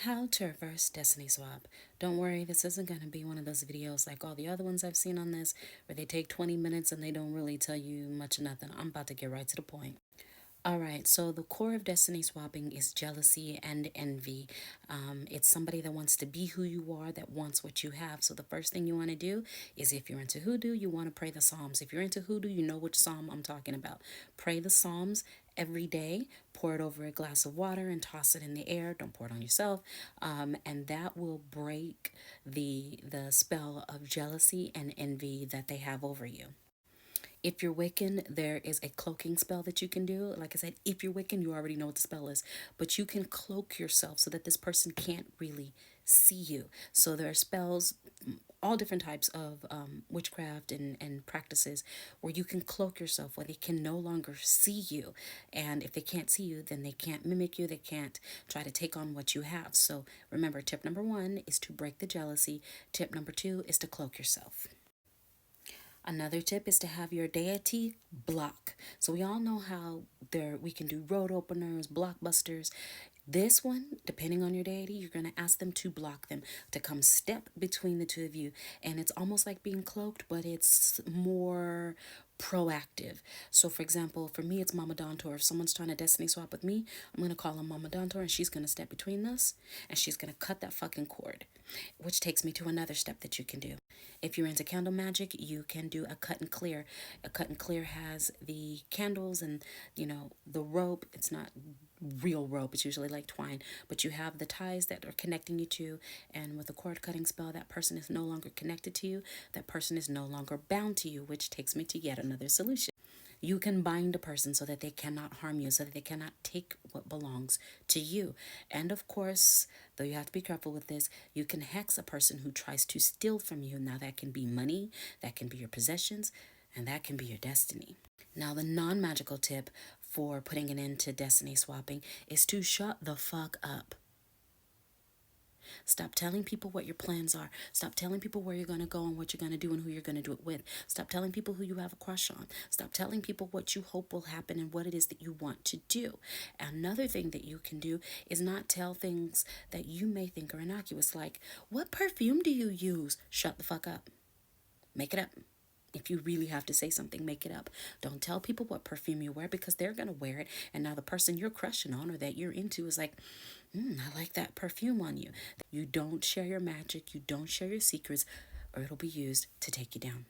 How to reverse destiny swap. Don't worry, this isn't going to be one of those videos like all the other ones I've seen on this where they take 20 minutes and they don't really tell you much of nothing. I'm about to get right to the point. All right, so the core of destiny swapping is jealousy and envy. It's somebody that wants to be who you are, that wants what you have. So the first thing you want to do is, if you're into hoodoo, you want to pray the Psalms. If you're into hoodoo, you know which Psalm I'm talking about. Pray the Psalms every day. Pour it over a glass of water and toss it in the air. Don't pour it on yourself, and that will break the spell of jealousy and envy that they have over you. If you're Wiccan, there is a cloaking spell that you can do. Like I said, if you're Wiccan, you already know what the spell is, but you can cloak yourself so that this person can't really see you. So there are spells, all different types of witchcraft and practices where you can cloak yourself, where they can no longer see you. And if they can't see you, then they can't mimic you. They can't try to take on what you have. So remember, tip number one is to break the jealousy. Tip number two is to cloak yourself. Another tip is to have your deity block. So we all know how there we can do road openers, blockbusters. This one, depending on your deity, you're going to ask them to block them, to come step between the two of you. And it's almost like being cloaked, but it's more proactive. So for example, for me, it's Mama Dontor. If someone's trying to destiny swap with me, I'm going to call on Mama Dontor and she's going to step between us and she's going to cut that fucking cord, which takes me to another step that you can do. If you're into candle magic, you can do a cut and clear. A cut and clear has the candles and, the rope. It's not real rope, it's usually like twine, but you have the ties that are connecting you to, and with a cord cutting spell, that person is no longer connected to you, that person is no longer bound to you, which takes me to yet another solution. You can bind a person so that they cannot harm you, so that they cannot take what belongs to you. And of course, though you have to be careful with this, you can hex a person who tries to steal from you. Now, that can be money, that can be your possessions, and that can be your destiny. Now, the non magical tip for putting an end to destiny swapping is to shut the fuck up. Stop telling people what your plans are. Stop telling people where you're going to go and what you're going to do and who you're going to do it with. Stop telling people who you have a crush on. Stop telling people what you hope will happen and what it is that you want to do. Another thing that you can do is not tell things that you may think are innocuous, like, what perfume do you use? Shut the fuck up. Make it up. If you really have to say something, make it up. Don't tell people what perfume you wear, because they're going to wear it. And now the person you're crushing on or that you're into is like, I like that perfume on you. You don't share your magic. You don't share your secrets, or it'll be used to take you down.